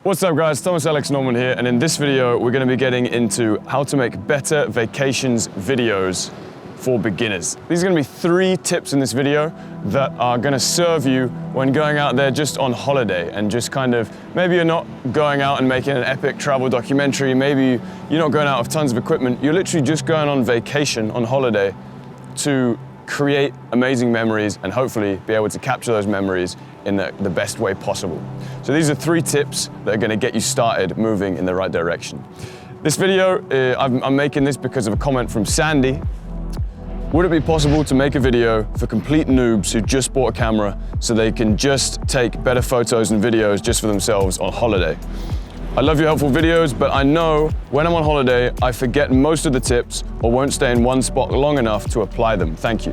What's up guys, Thomas Alex Norman here, and in this video we're going to be getting into how to make better vacations videos for beginners. These are going to be 3 tips in this video that are going to serve you when going out there just on holiday and just kind of, maybe you're not going out and making an epic travel documentary, maybe you're not going out with tons of equipment, you're literally just going on vacation, on holiday, to create amazing memories and hopefully be able to capture those memories in the best way possible. So these are 3 tips that are going to get you started moving in the right direction. This video, I'm making this because of a comment from Sandy. Would it be possible to make a video for complete noobs who just bought a camera so they can just take better photos and videos just for themselves on holiday? I love your helpful videos, but I know when I'm on holiday, I forget most of the tips or won't stay in one spot long enough to apply them. Thank you.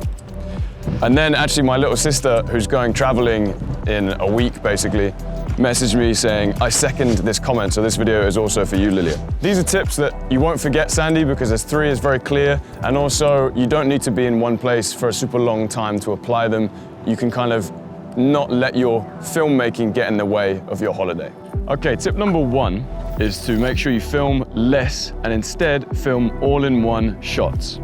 And then actually my little sister, who's going traveling in a week basically, messaged me saying, I second this comment, so this video is also for you, Lilia. These are tips that you won't forget, Sandy, because there's 3 is very clear, and also you don't need to be in one place for a super long time to apply them. You can kind of not let your filmmaking get in the way of your holiday. Okay, tip number 1 is to make sure you film less and instead film all-in-one shots.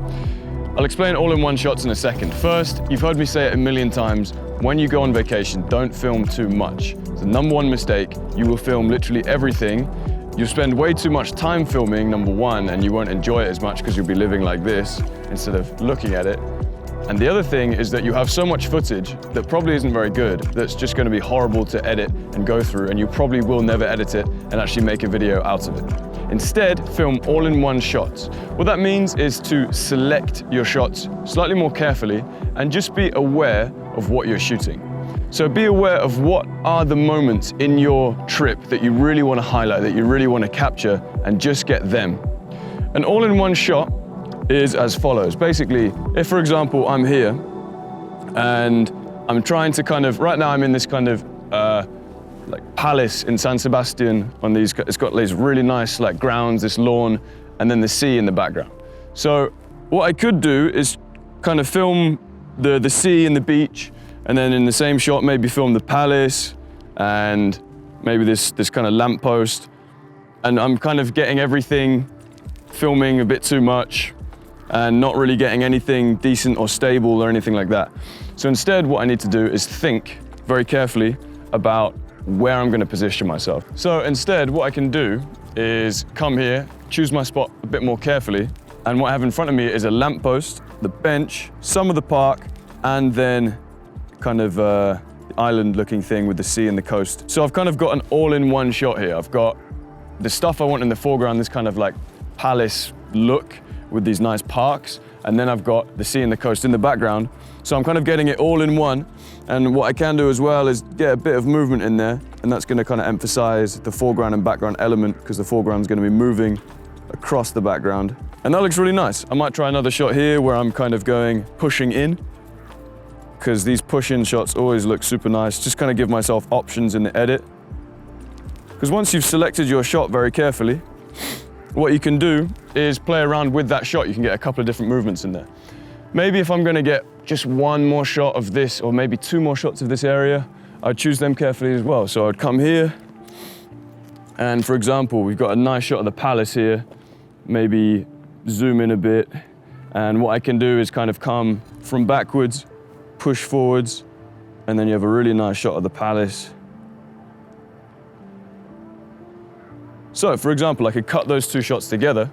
I'll explain all-in-one shots in a second. First, you've heard me say it a million times, when you go on vacation, don't film too much. It's the number 1 mistake. You will film literally everything. You'll spend way too much time filming, number 1, and you won't enjoy it as much because you'll be living like this instead of looking at it. And the other thing is that you have so much footage that probably isn't very good, that's just going to be horrible to edit and go through, and you probably will never edit it and actually make a video out of it. Instead, film all-in-one shots. What that means is to select your shots slightly more carefully and just be aware of what you're shooting. So be aware of what are the moments in your trip that you really want to highlight, that you really want to capture, and just get them. An all-in-one shot is as follows. Basically, if for example I'm here and I'm trying to kind of, right now I'm in this kind of like palace in San Sebastian on these, it's got these really nice like grounds, this lawn, and then the sea in the background. So what I could do is kind of film the sea and the beach, and then in the same shot maybe film the palace and maybe this kind of lamppost, and I'm kind of getting everything, filming a bit too much and not really getting anything decent or stable or anything like that. So instead what I need to do is think very carefully about where I'm going to position myself. So instead what I can do is come here, choose my spot a bit more carefully, and what I have in front of me is a lamppost, the bench, some of the park, and then kind of island looking thing with the sea and the coast. So I've kind of got an all-in-one shot here. I've got the stuff I want in the foreground, this kind of like palace look with these nice parks, and then I've got the sea and the coast in the background. So I'm kind of getting it all in one, and what I can do as well is get a bit of movement in there, and that's going to kind of emphasize the foreground and background element, because the foreground is going to be moving across the background, and that looks really nice. I might try another shot here where I'm kind of going pushing in, because these push-in shots always look super nice. Just kind of give myself options in the edit, because once you've selected your shot very carefully, what you can do is play around with that shot. You can get a couple of different movements in there. Maybe if I'm going to get just 1 more shot of this, or maybe 2 more shots of this area, I'd choose them carefully as well. So I'd come here, and for example, we've got a nice shot of the palace here, maybe zoom in a bit, and what I can do is kind of come from backwards, push forwards, and then you have a really nice shot of the palace. So, for example, I could cut those 2 shots together,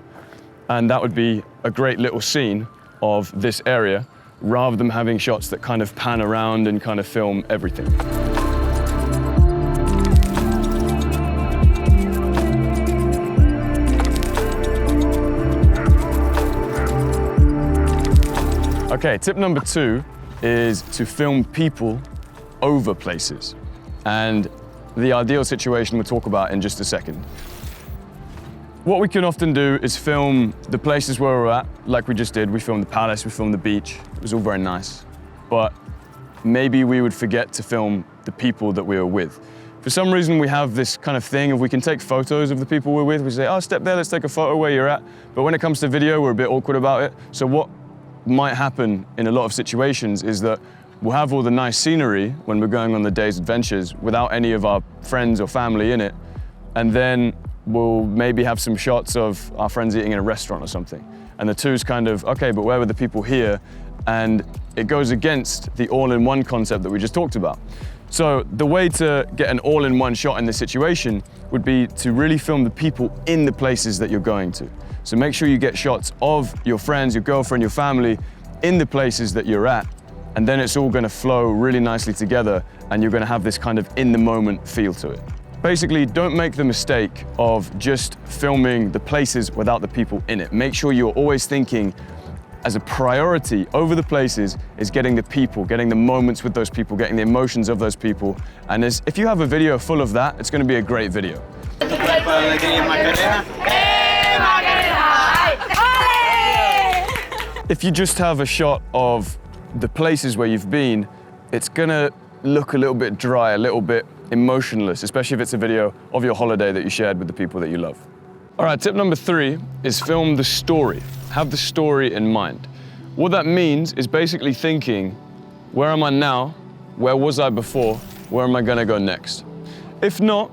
and that would be a great little scene of this area, rather than having shots that kind of pan around and kind of film everything. Okay, tip number 2 is to film people over places. And the ideal situation we'll talk about in just a second. What we can often do is film the places where we're at, like we just did. We filmed the palace, we filmed the beach. It was all very nice. But maybe we would forget to film the people that we were with. For some reason, we have this kind of thing of we can take photos of the people we're with. We say, oh, step there, let's take a photo where you're at. But when it comes to video, we're a bit awkward about it. So what might happen in a lot of situations is that we'll have all the nice scenery when we're going on the day's adventures without any of our friends or family in it. and then we'll maybe have some shots of our friends eating in a restaurant or something. And the two's kind of, okay, but where were the people here? And it goes against the all-in-one concept that we just talked about. So the way to get an all-in-one shot in this situation would be to really film the people in the places that you're going to. So make sure you get shots of your friends, your girlfriend, your family in the places that you're at, and then it's all gonna flow really nicely together, and you're gonna have this kind of in-the-moment feel to it. Basically, don't make the mistake of just filming the places without the people in it. Make sure you're always thinking as a priority over the places is getting the people, getting the moments with those people, getting the emotions of those people. And if you have a video full of that, it's going to be a great video. If you just have a shot of the places where you've been, it's going to look a little bit dry, a little bit emotionless, especially if it's a video of your holiday that you shared with the people that you love. All right, tip number 3 is film the story. Have the story in mind. What that means is basically thinking, where am I now? Where was I before? Where am I gonna go next? If not,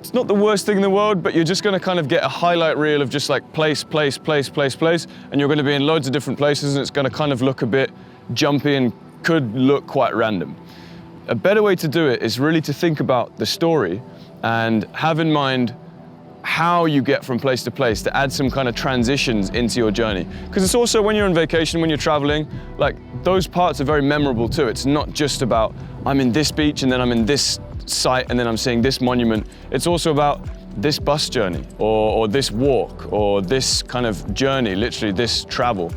it's not the worst thing in the world, but you're just gonna kind of get a highlight reel of just like place, place, place, place, place, and you're gonna be in loads of different places, and it's gonna kind of look a bit jumpy and could look quite random. A better way to do it is really to think about the story and have in mind how you get from place to place, to add some kind of transitions into your journey. Because it's also when you're on vacation, when you're traveling, like those parts are very memorable too. It's not just about, I'm in this beach and then I'm in this site and then I'm seeing this monument. It's also about this bus journey or this walk or this kind of journey, literally this travel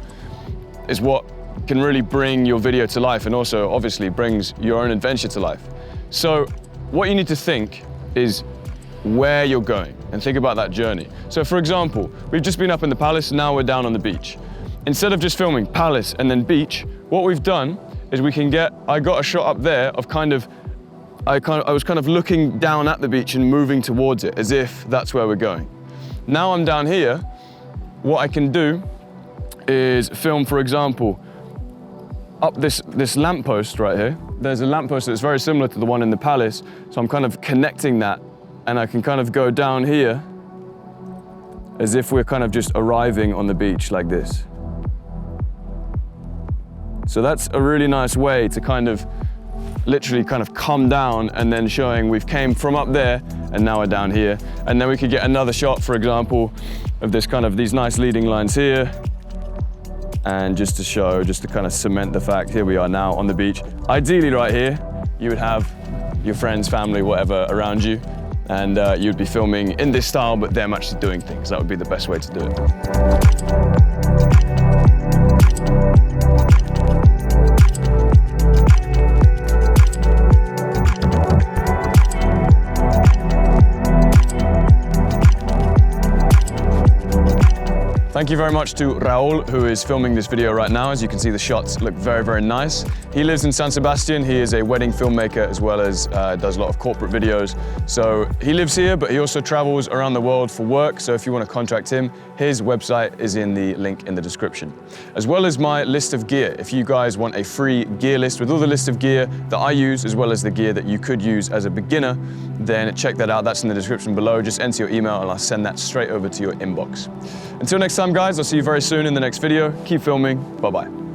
is what can really bring your video to life, and also obviously brings your own adventure to life. So what you need to think is where you're going and think about that journey. So for example, we've just been up in the palace, now we're down on the beach. Instead of just filming palace and then beach, what we've done is I got a shot up there of I was kind of looking down at the beach and moving towards it as if that's where we're going. Now I'm down here, what I can do is film, for example, up this lamppost right here. There's a lamppost that's very similar to the one in the palace, so I'm kind of connecting that, and I can kind of go down here as if we're kind of just arriving on the beach like this. So that's a really nice way to kind of literally kind of come down and then showing we've came from up there and now we're down here. And then we could get another shot, for example, of these nice leading lines here. And just to kind of cement the fact, here we are now on the beach. Ideally right here, you would have your friends, family, whatever around you, and you'd be filming in this style, but them actually doing things. That would be the best way to do it. Thank you very much to Raul, who is filming this video right now. As you can see, the shots look very, very nice. He lives in San Sebastian. He is a wedding filmmaker as well as does a lot of corporate videos. So he lives here, but he also travels around the world for work. So if you want to contact him, his website is in the link in the description. As well as my list of gear. If you guys want a free gear list with all the list of gear that I use, as well as the gear that you could use as a beginner, then check that out. That's in the description below. Just enter your email and I'll send that straight over to your inbox. Until next time, guys, I'll see you very soon in the next video. Keep filming. Bye-bye.